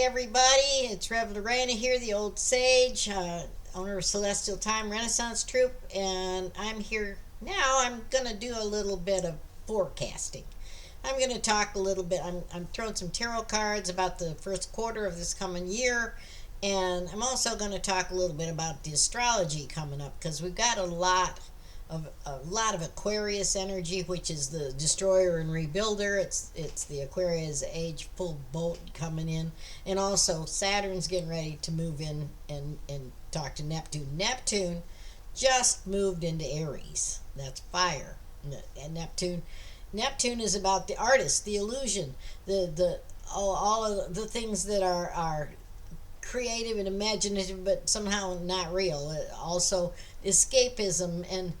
everybody. It's Rev Lorena here, the old sage, owner of Celestial Time Renaissance Troupe, and I'm here now. I'm going to do a little bit of forecasting. I'm going to talk a little bit. I'm throwing some tarot cards about the first quarter of this coming year, and I'm also going to talk a little bit about the astrology coming up because we've got a lot of Aquarius energy, which is the destroyer and rebuilder. It's the Aquarius age full boat coming in, and also Saturn's getting ready to move in and talk to Neptune. Neptune just moved into Aries. That's fire. And Neptune is about the artist, the illusion, the all of the things that are creative and imaginative, but somehow not real. Also, escapism and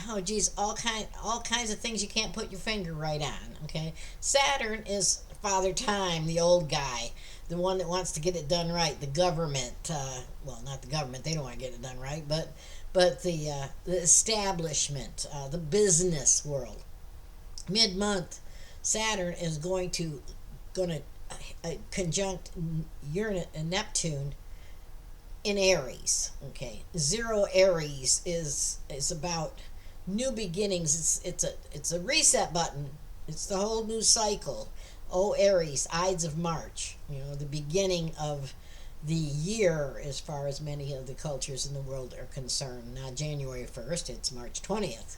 oh geez, all kinds of things you can't put your finger right on. Okay, Saturn is Father Time, the old guy, the one that wants to get it done right. The government, well, not the government; they don't want to get it done right, but the establishment, the business world. Mid-month, Saturn is going to conjunct Uranus and Neptune in Aries. Okay, zero Aries is about new beginnings. It's a reset button. It's the whole new cycle. Oh, Aries, Ides of March. The beginning of the year as far as many of the cultures in the world are concerned. Not January 1st. It's March 20th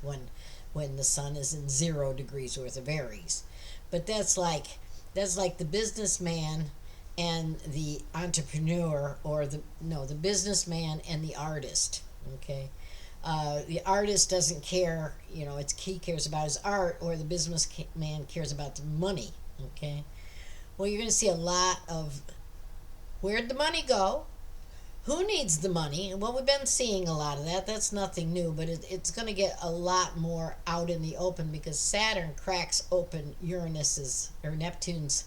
when the sun is in 0 degrees worth of Aries. But that's like the businessman and the entrepreneur, or the businessman and the artist. Okay, the artist doesn't care. He cares about his art, or the businessman cares about the money. Okay, well, you're going to see a lot of where'd the money go? Who needs the money? Well, we've been seeing a lot of that. That's nothing new, but it's going to get a lot more out in the open because Saturn cracks open Uranus's or Neptune's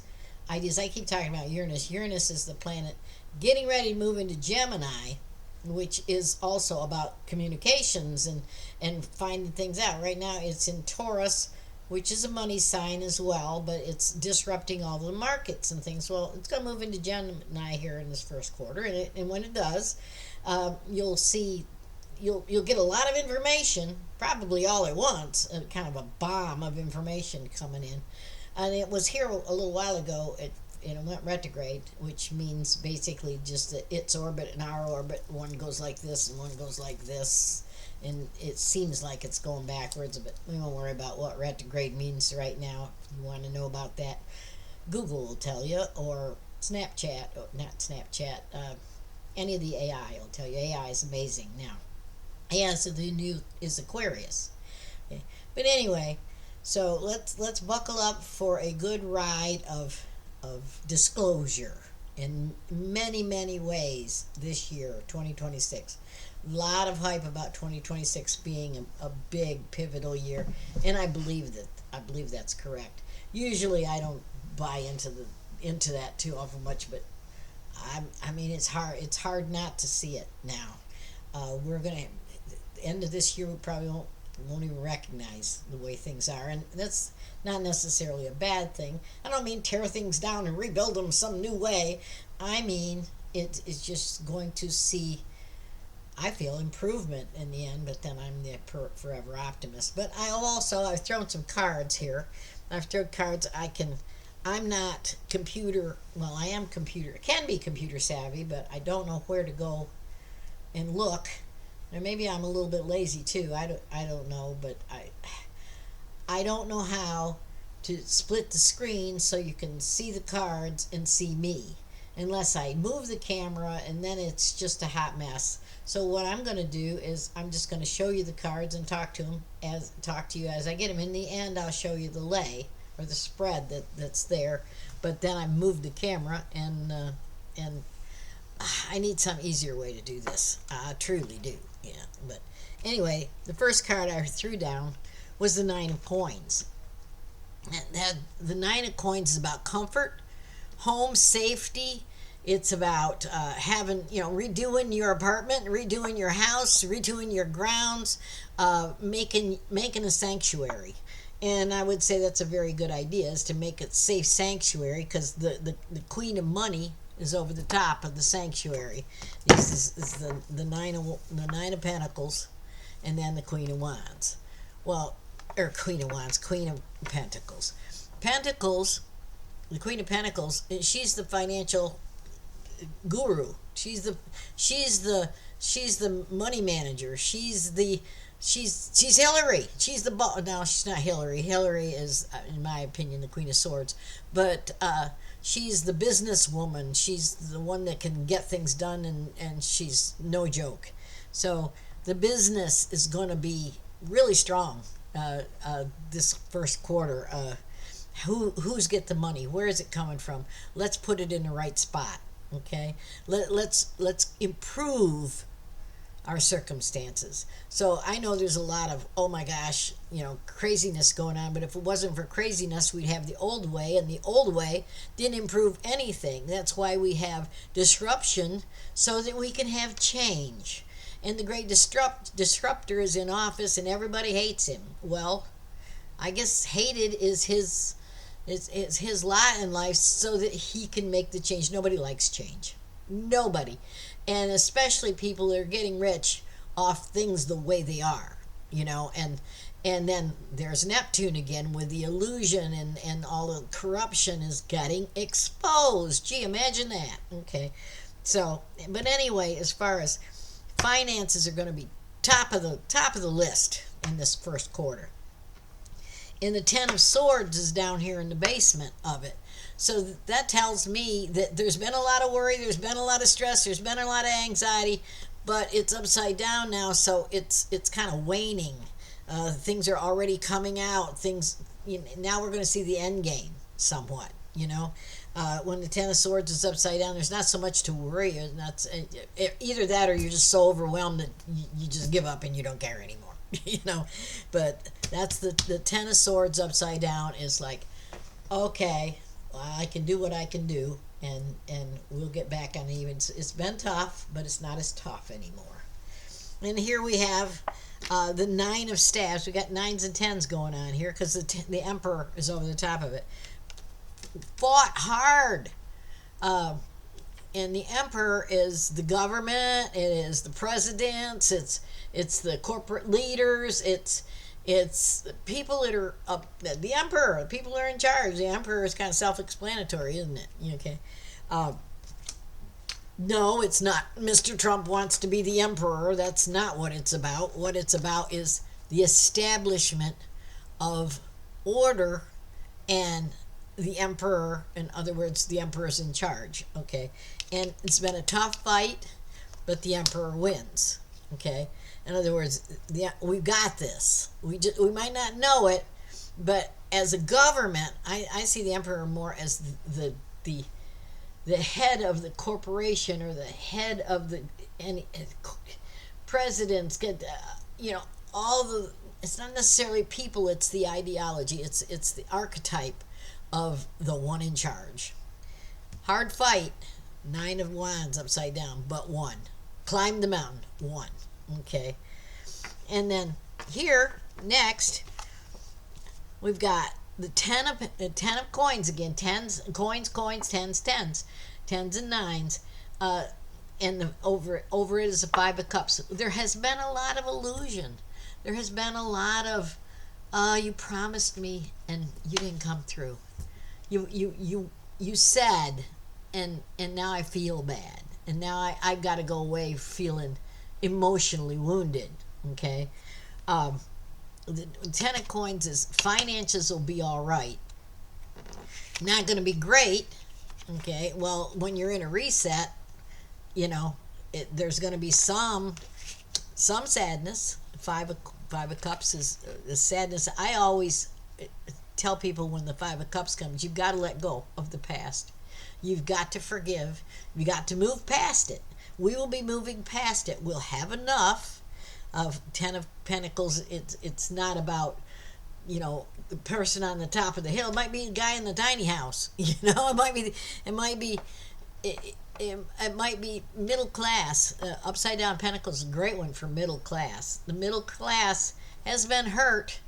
ideas. I keep talking about Uranus. Uranus is the planet getting ready to move into Gemini, which is also about communications and finding things out. Right now, it's in Taurus, which is a money sign as well, but it's disrupting all the markets and things. Well, it's going to move into Gemini here in this first quarter, and when it does, you'll see, you'll get a lot of information, probably all at once, kind of a bomb of information coming in. And it was here a little while ago. It went retrograde, which means basically just that its orbit and our orbit, one goes like this and one goes like this, and it seems like it's going backwards, but we won't worry about what retrograde means right now. If you want to know about that, Google will tell you, or Snapchat, or not Snapchat, any of the AI will tell you. AI is amazing now. Yeah, so the new is Aquarius. Okay. But anyway, so let's buckle up for a good ride of disclosure in many ways this year, 2026. A lot of hype about 2026 being a big pivotal year, and I believe that's correct. Usually, I don't buy into that too often much, but I mean it's hard not to see it now. We're gonna the end of this year, we probably won't even recognize the way things are, and that's not necessarily a bad thing. I don't mean tear things down and rebuild them some new way. I mean it's just going to see, I feel, improvement in the end, but then I'm the forever optimist. But I've thrown some cards here. I've thrown cards. I'm not computer, well, I can be computer savvy, but I don't know where to go and look. Or maybe I'm a little bit lazy too. I don't know, but I don't know how to split the screen so you can see the cards and see me, unless I move the camera, and then it's just a hot mess. So what I'm going to do is I'm just going to show you the cards and talk to you as I get them. In the end, I'll show you the lay or the spread that's there. But then I moved the camera, and I need some easier way to do this. I truly do. Yeah. But anyway, the first card I threw down was the Nine of Coins. The Nine of Coins is about comfort, home, safety. It's about redoing your apartment, redoing your house, redoing your grounds, making a sanctuary. And I would say that's a very good idea, is to make it safe sanctuary, because the Queen of Money is over the top of the sanctuary. This is the Nine of Pentacles, and then the Queen of Wands. Well, or Queen of Wands, Queen of Pentacles. Pentacles, the Queen of Pentacles, she's the financial guru. She's the money manager. She's Hillary. She's the boss. No, she's not Hillary. Hillary is, in my opinion, the Queen of Swords. But she's the businesswoman. She's the one that can get things done, and she's no joke. So the business is going to be really strong this first quarter. Who's get the money? Where is it coming from? Let's put it in the right spot. Okay. Let's improve our circumstances. So I know there's a lot of, oh my gosh, craziness going on, but if it wasn't for craziness, we'd have the old way, and the old way didn't improve anything. That's why we have disruption, so that we can have change. And the great disruptor is in office, and everybody hates him. Well, I guess hated is his lot in life, so that he can make the change. Nobody likes change. Nobody. And especially people that are getting rich off things the way they are, and then there's Neptune again with the illusion, and all the corruption is getting exposed. Gee, imagine that. Okay. So, but anyway, as far as finances are going to be top of the list in this first quarter. And the Ten of Swords is down here in the basement of it. So that tells me that there's been a lot of worry, there's been a lot of stress, there's been a lot of anxiety, but it's upside down now, so it's kind of waning. Things are already coming out. Now we're going to see the end game somewhat. When the Ten of Swords is upside down, there's not so much to worry. Either that, or you're just so overwhelmed that you just give up and you don't care anymore. But that's the Ten of Swords upside down is like, okay, I can do what I can do, and we'll get back on even. It's been tough, but it's not as tough anymore. And here we have the Nine of Staves. We got nines and tens going on here, because the Emperor is over the top of it. Fought hard. And the Emperor is the government. It is the presidents. It's the corporate leaders. It's people that are up. The Emperor, people are in charge. The Emperor is kind of self-explanatory, isn't it? Okay. No, it's not. Mr. Trump wants to be the Emperor. That's not what it's about. What it's about is the establishment of order, and the Emperor, in other words, the Emperor's in charge. Okay. And it's been a tough fight, but the Emperor wins. Okay. In other words, we've got this. We might not know it, but as a government, I see the Emperor more as the head of the corporation, or the head of the presidents. Get all the. It's not necessarily people. It's the ideology. It's the archetype of the one in charge. Hard fight. Nine of Wands upside down, but won. Climbed the mountain, won. Okay. And then here next we've got the ten of coins again. Tens, coins, tens and nines. And over it is a Five of Cups. There has been a lot of illusion. There has been a lot of you promised me and you didn't come through. You said, and now I feel bad, and now I got to go away feeling emotionally wounded. Okay. The Ten of Coins is finances will be all right. Not going to be great. Okay. Well, when you're in a reset, there's going to be some sadness. Five of Cups is sadness. I always tell people, when the Five of Cups comes, you've got to let go of the past. You've got to forgive. You got to move past it. We will be moving past it. We'll have enough of Ten of Pentacles. It's not about, the person on the top of the hill. It might be a guy in the tiny house. It might be middle class. Upside down Pentacles is a great one for middle class. The middle class has been hurt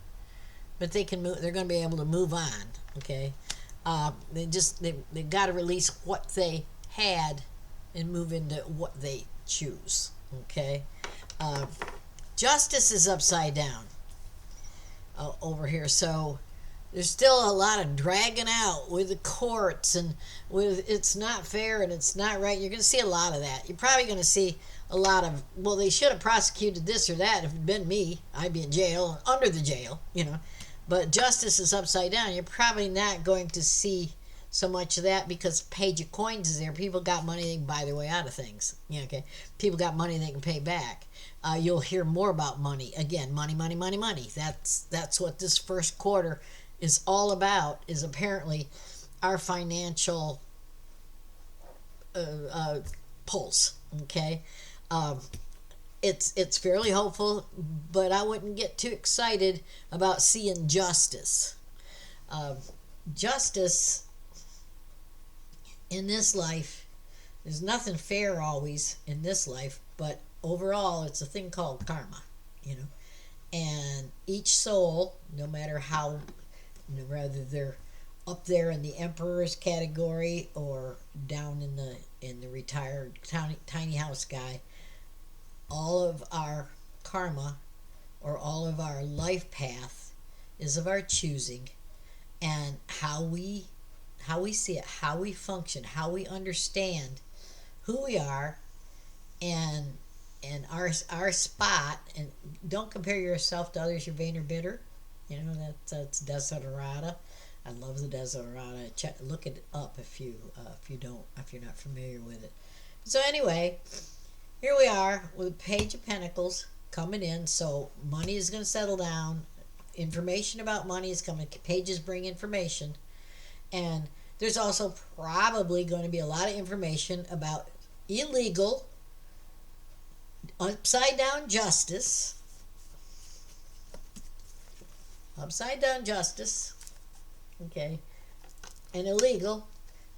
but they can move. They're going to be able to move on. Okay, they got to release what they had and move into what they choose. Okay, uh, justice is upside down over here, so there's still a lot of dragging out with the courts and with it's not fair and it's not right. You're going to see a lot of that. You're probably going to see a lot of, well, they should have prosecuted this or that. If it had been me, I'd be in jail, under the jail. But justice is upside down. You're probably not going to see so much of that because Page of Coins is there. People got money, they can buy their way out of things. Okay. People got money they can pay back. You'll hear more about money. Again, money, money, money, money. That's what this first quarter is all about, is apparently our financial pulse. Okay. It's fairly hopeful, but I wouldn't get too excited about seeing justice. Justice in this life, there's nothing fair always in this life, but overall it's a thing called karma. And each soul, no matter how, whether they're up there in the emperor's category or down in the retired tiny house guy, all of our karma or all of our life path is of our choosing, and how we see it, how we function, how we understand who we are, and our spot. And don't compare yourself to others. You're vain or bitter. That's Desiderata. I love the Desiderata. Look it up if you're not familiar with it. So anyway, here we are with a Page of Pentacles coming in. So money is going to settle down. Information about money is coming. Pages bring information. And there's also probably going to be a lot of information about illegal, upside down justice. Upside down justice. Okay. And illegal.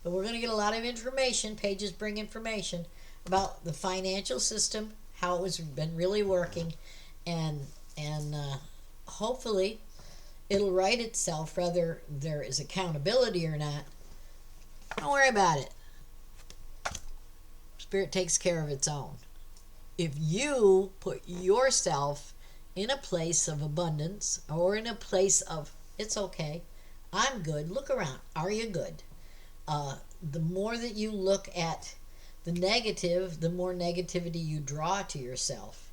But we're going to get a lot of information. Pages bring information about the financial system, how it was been really working, and hopefully it'll right itself, whether there is accountability or not. Don't worry about it. Spirit takes care of its own. If you put yourself in a place of abundance or in a place of, it's okay, I'm good, look around, are you good? The more that you look at the negative, the more negativity you draw to yourself.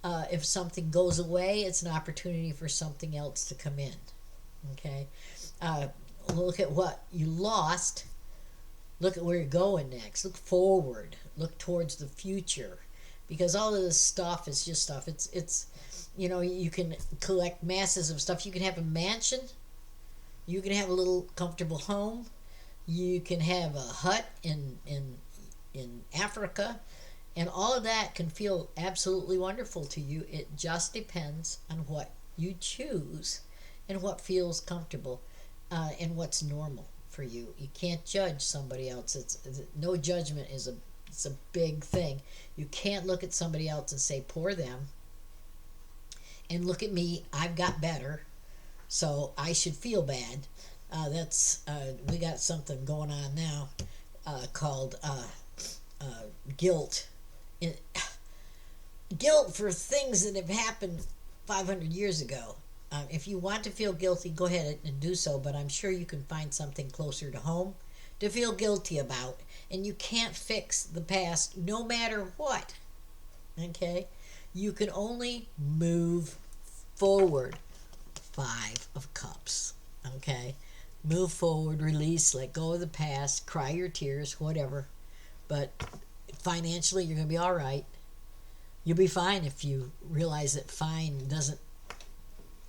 If something goes away, it's an opportunity for something else to come in. Okay? Look at what you lost. Look at where you're going next. Look forward. Look towards the future. Because all of this stuff is just stuff. It's you can collect masses of stuff. You can have a mansion. You can have a little comfortable home. You can have a hut in Africa. And all of that can feel absolutely wonderful to you. It just depends on what you choose and what feels comfortable and what's normal for you. You can't judge somebody else. No judgment is it's a big thing. You can't look at somebody else and say, poor them. And look at me, I've got better, so I should feel bad. We got something going on now called guilt. Guilt for things that have happened 500 years ago. If you want to feel guilty, go ahead and do so, but I'm sure you can find something closer to home to feel guilty about. And you can't fix the past no matter what. Okay? You can only move forward. 5 of Cups. Okay? Move forward, release, let go of the past, cry your tears, whatever. But financially, you're going to be all right. You'll be fine if you realize that fine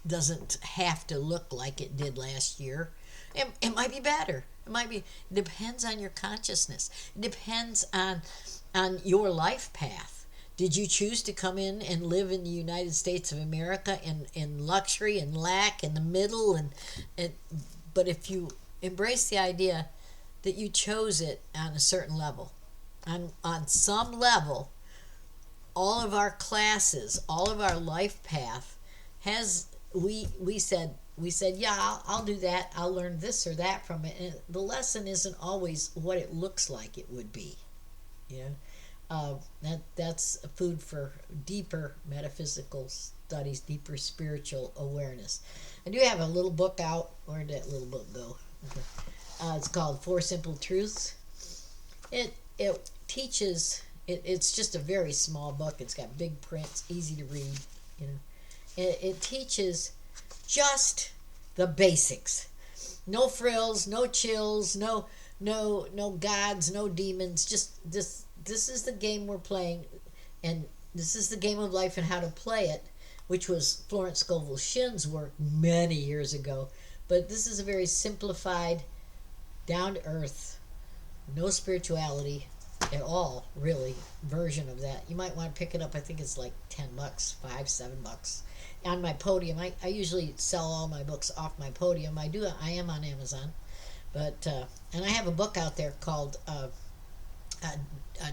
doesn't have to look like it did last year. It might be better. It depends on your consciousness. It depends on your life path. Did you choose to come in and live in the United States of America in luxury and lack in the middle? But if you embrace the idea that you chose it on a certain level, on some level, all of our classes, all of our life path we said we said, yeah, I'll do that. I'll learn this or that from it. And the lesson isn't always what it looks like it would be. You know, that's food for deeper metaphysical studies, deeper spiritual awareness. I do have a little book out. Where'd that little book go? Okay. It's called Four Simple Truths. It teaches. It's just a very small book. It's got big prints, easy to read. You know, it teaches just the basics. No frills, no chills, no gods, no demons. Just this is the game we're playing, and this is the game of life and how to play it, which was Florence Scovel Shinn's work many years ago. But this is a very simplified, down to earth, no spirituality at all, really, version of that. You might want to pick it up. I think it's like $10, $5, $7. On my podium, I usually sell all my books off my podium. I am on Amazon, but and I have a book out there called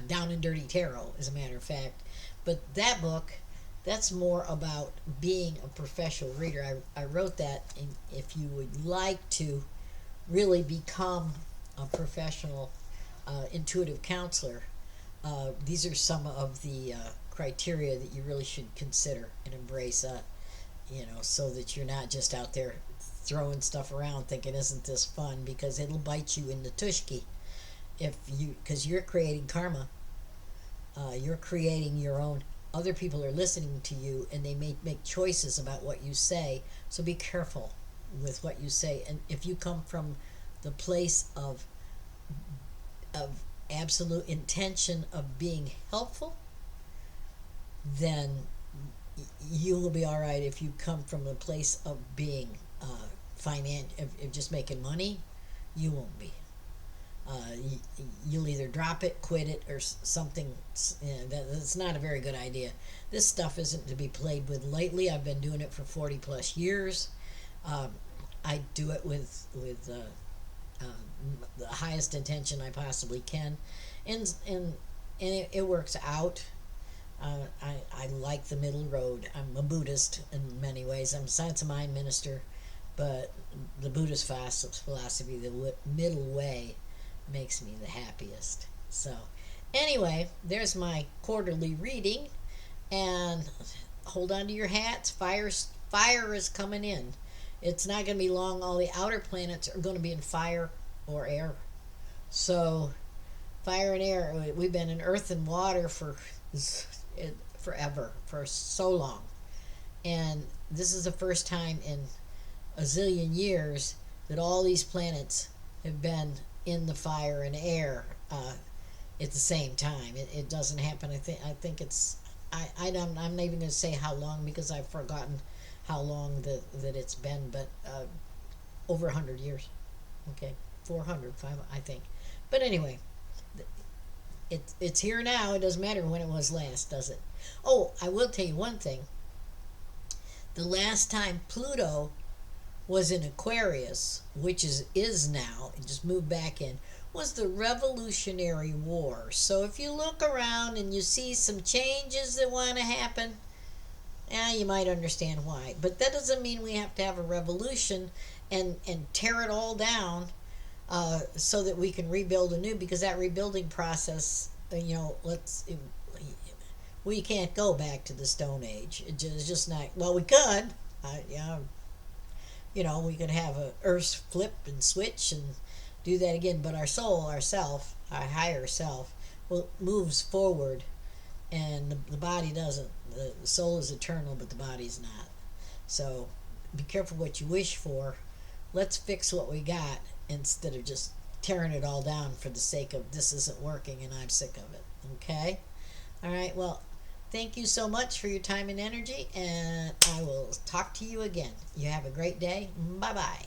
Down and Dirty Tarot, as a matter of fact. But that book, that's more about being a professional reader. I wrote that, if you would like to really become a professional intuitive counselor, these are some of the criteria that you really should consider and embrace, so that you're not just out there throwing stuff around thinking, isn't this fun? Because it'll bite you in the tushki because you're creating karma. You're creating your own. Other people are listening to you, and they may make choices about what you say. So be careful with what you say. And if you come from the place of absolute intention of being helpful, then you will be all right. If you come from a place of being of just making money, you won't be. You'll either drop it, quit it, or something. That's not a very good idea. This stuff isn't to be played with lightly. I've been doing it for 40 plus years. I do it with the highest intention I possibly can, and it works out. I like the middle road. I'm a Buddhist in many ways. I'm a science of mind minister, but the Buddhist philosophy, the middle way, makes me the happiest. So anyway, there's my quarterly reading, and hold on to your hats. Fire is coming in. It's not going to be long. All the outer planets are going to be in fire or air. So fire and air, we've been in earth and water for forever, for so long, and this is the first time in a zillion years that all these planets have been in the fire and air at the same time. It doesn't happen. I think it's I'm not even going to say how long, because I've forgotten how long that it's been, but over 100 years. Okay, 400, 500, I think. But anyway, it's here now. It doesn't matter when it was last, does it? Oh, I will tell you one thing. The last time Pluto was in Aquarius, which is now, it just moved back in, was the Revolutionary War. So if you look around and you see some changes that want to happen, you might understand why. But that doesn't mean we have to have a revolution and tear it all down so that we can rebuild anew, because that rebuilding process, we can't go back to the Stone Age. It's just not, well, we could, we could have a Earth flip and switch and do that again, but our soul, our higher self, moves forward, and the body doesn't. The soul is eternal, but the body's not. So be careful what you wish for. Let's fix what we got instead of just tearing it all down for the sake of this isn't working and I'm sick of it. Okay? All right, well, thank you so much for your time and energy, and I will talk to you again. You have a great day. Bye-bye.